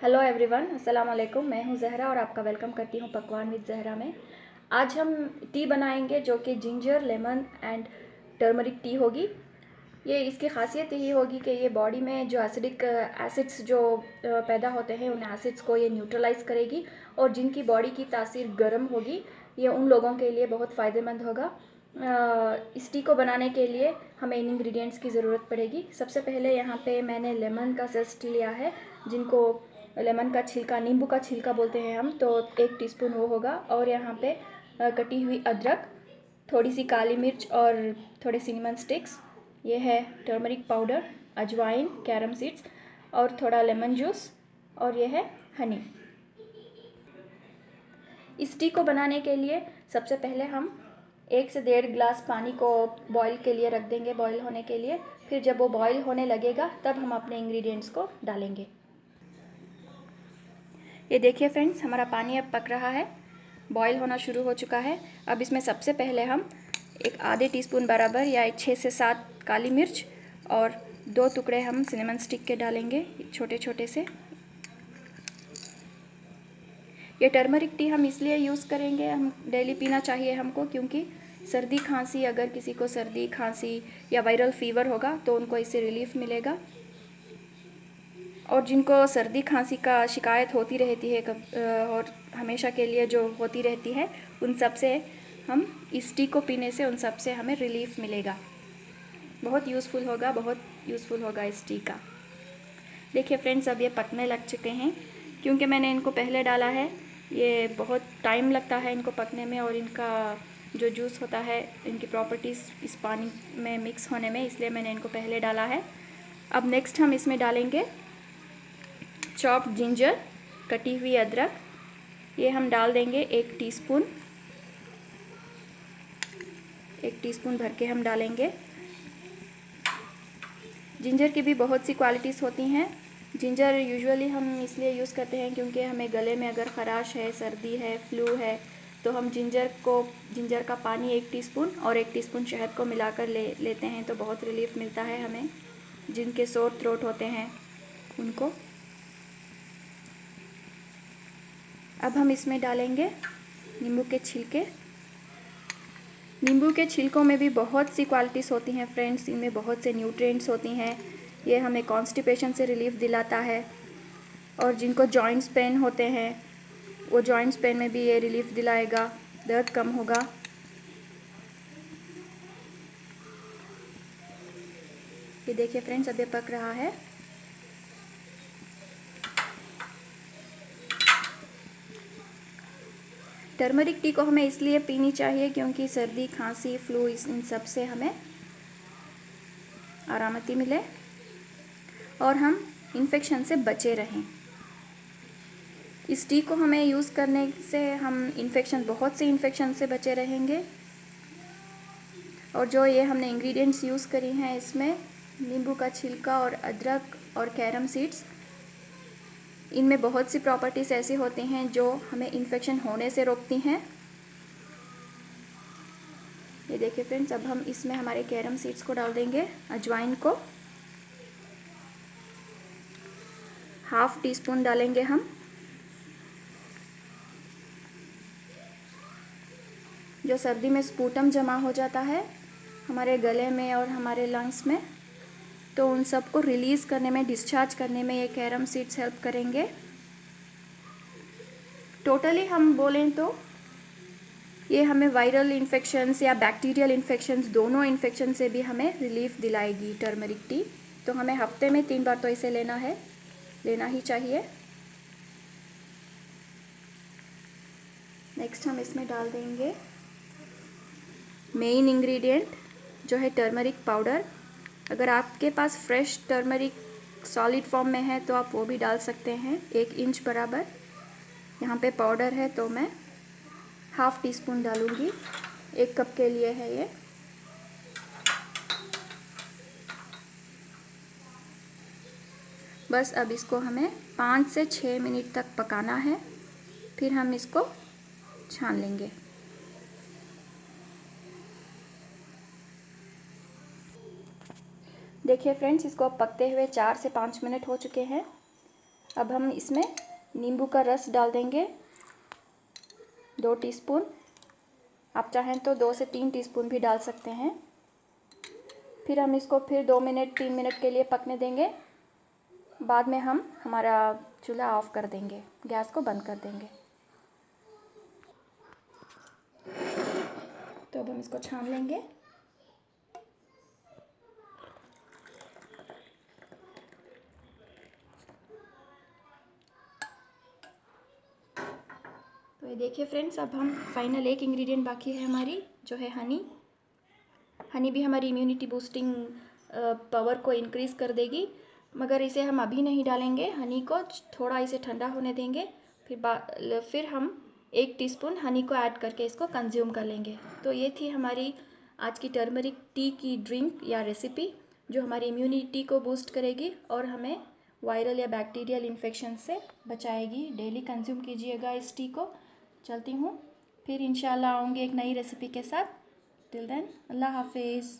Hello everyone, अस्सलाम वालेकुम। मैं हूं जहरा और आपका वेलकम करती हूं पकवान विद जहरा में। आज हम टी बनाएंगे जो कि ginger, lemon and turmeric tea होगी। ये इसकी खासियत यही होगी कि ये बॉडी में जो एसिडिक एसिड्स जो पैदा होते हैं उन एसिड्स को ये न्यूट्रलाइज करेगी और जिनकी बॉडी की तासीर गर्म होगी ये उन लोगों के लिए बहुत फ़ायदेमंद होगा। इस टी को बनाने के लिए हमें इन इंग्रेडिएंट्स की ज़रूरत पड़ेगी। सबसे पहले यहाँ पे मैंने लेमन का जेस्ट लिया है, जिनको लेमन का छिलका, नींबू का छिलका बोलते हैं हम, तो 1 टीस्पून वो होगा। और यहाँ पे कटी हुई अदरक, थोड़ी सी काली मिर्च और थोड़े सिनेमन स्टिक्स। ये है टर्मरिक पाउडर, अजवाइन, कैरम सीड्स और थोड़ा लेमन जूस, और ये है हनी। इस टी को बनाने के लिए सबसे पहले हम 1 से 1.5 गिलास पानी को बॉईल के लिए रख देंगे, बॉईल होने के लिए। फिर जब वो बॉईल होने लगेगा तब हम अपने इंग्रेडिएंट्स को डालेंगे। ये देखिए फ्रेंड्स, हमारा पानी अब पक रहा है, बॉईल होना शुरू हो चुका है। अब इसमें सबसे पहले हम एक आधे टीस्पून बराबर या 6 से 7 काली मिर्च और 2 टुकड़े हम सिनेमन स्टिक के डालेंगे, छोटे छोटे से। ये टर्मरिक टी हम इसलिए यूज़ करेंगे, हम डेली पीना चाहिए हमको, क्योंकि सर्दी खांसी, अगर किसी को सर्दी खांसी या वायरल फीवर होगा तो उनको इससे रिलीफ मिलेगा। और जिनको सर्दी खांसी का शिकायत होती रहती है और हमेशा के लिए जो होती रहती है, उन सब से हम इस टी को पीने से उन सब से हमें रिलीफ मिलेगा। बहुत यूज़फुल होगा, बहुत यूज़फुल होगा इस टी का। देखिए फ्रेंड्स, अब ये पकने लग चुके हैं। क्योंकि मैंने इनको पहले डाला है, ये बहुत टाइम लगता है इनको पकने में, और इनका जो जूस होता है, इनकी प्रॉपर्टीज़ इस पानी में मिक्स होने में, इसलिए मैंने इनको पहले डाला है। अब नेक्स्ट हम इसमें डालेंगे चॉप्ड जिंजर, कटी हुई अदरक। ये हम डाल देंगे 1 टीस्पून, 1 टीस्पून भर के हम डालेंगे। जिंजर की भी बहुत सी क्वालिटीज़ होती हैं। जिंजर यूजुअली हम इसलिए यूज़ करते हैं क्योंकि हमें गले में अगर ख़राश है, सर्दी है, फ्लू है, तो हम जिंजर का पानी 1 टीस्पून और 1 टीस्पून शहद को मिलाकर लेते हैं, तो बहुत रिलीफ मिलता है हमें, जिनके सोर थ्रोट होते हैं उनको। अब हम इसमें डालेंगे नींबू के छिलके। नींबू के छिलकों में भी बहुत सी क्वालिटीज़ होती हैं फ्रेंड्स, इनमें बहुत से न्यूट्रिएंट्स होती हैं। ये हमें कॉन्स्टिपेशन से रिलीफ दिलाता है, और जिनको जॉइंट्स पेन होते हैं वो जॉइंट्स पेन में भी ये रिलीफ दिलाएगा, दर्द कम होगा। ये देखिए फ्रेंड्स, अब ये पक रहा है। टर्मरिक टी को हमें इसलिए पीनी चाहिए क्योंकि सर्दी, खांसी, फ्लू, इन सब से हमें आरामती मिले और हम इन्फेक्शन से बचे रहें। इस टी को हमें यूज़ करने से हम बहुत से इन्फेक्शन से बचे रहेंगे। और जो ये हमने इंग्रेडिएंट्स यूज़ करी हैं, इसमें नींबू का छिलका और अदरक और कैरम सीड्स, इनमें बहुत सी प्रॉपर्टीज़ ऐसी होती हैं जो हमें इन्फेक्शन होने से रोकती हैं। ये देखिए फ्रेंड्स, अब हम इसमें हमारे कैरम सीड्स को डाल देंगे, अजवाइन को ½ टीस्पून डालेंगे हम। जो सर्दी में स्पूटम जमा हो जाता है हमारे गले में और हमारे लंग्स में, तो उन सबको रिलीज़ करने में, डिस्चार्ज करने में ये कैरम सीड्स हेल्प करेंगे। टोटली हम बोलें तो ये हमें वायरल इन्फेक्शंस या बैक्टीरियल इन्फेक्शंस, दोनों इन्फेक्शन से भी हमें रिलीफ दिलाएगी टर्मरिक टी। तो हमें हफ्ते में 3 बार तो इसे लेना ही चाहिए। नेक्स्ट हम इसमें डाल देंगे मेन इंग्रेडिएंट, जो है टर्मरिक पाउडर। अगर आपके पास फ्रेश टर्मरिक सॉलिड फॉर्म में है तो आप वो भी डाल सकते हैं, 1 इंच बराबर। यहाँ पे पाउडर है तो मैं ½ टीस्पून डालूँगी, 1 कप के लिए है ये। बस अब इसको हमें 5 से 6 मिनट तक पकाना है, फिर हम इसको छान लेंगे। देखिए फ्रेंड्स, इसको अब पकते हुए 4 से 5 मिनट हो चुके हैं। अब हम इसमें नींबू का रस डाल देंगे 2 टीस्पून। आप चाहें तो 2 से 3 टीस्पून भी डाल सकते हैं। फिर हम इसको फिर 2 मिनट 3 मिनट के लिए पकने देंगे। बाद में हम हमारा चूल्हा ऑफ कर देंगे, गैस को बंद कर देंगे। तो अब हम इसको छान लेंगे। तो ये देखिए फ्रेंड्स, अब हम फाइनल एक इंग्रेडिएंट बाकी है हमारी, जो है हनी। हनी भी हमारी इम्यूनिटी बूस्टिंग पावर को इंक्रीज़ कर देगी, मगर इसे हम अभी नहीं डालेंगे। हनी को थोड़ा इसे ठंडा होने देंगे, फिर हम 1 टीस्पून हनी को ऐड करके इसको कंज्यूम कर लेंगे। तो ये थी हमारी आज की टर्मरिक टी की ड्रिंक या रेसिपी, जो हमारी इम्यूनिटी को बूस्ट करेगी और हमें वायरल या बैक्टीरियल इन्फेक्शन से बचाएगी। डेली कंज्यूम कीजिएगा इस टी को। चलती हूँ, फिर इंशाल्लाह आऊँगी एक नई रेसिपी के साथ। टिल देन, अल्लाह हाफिज़।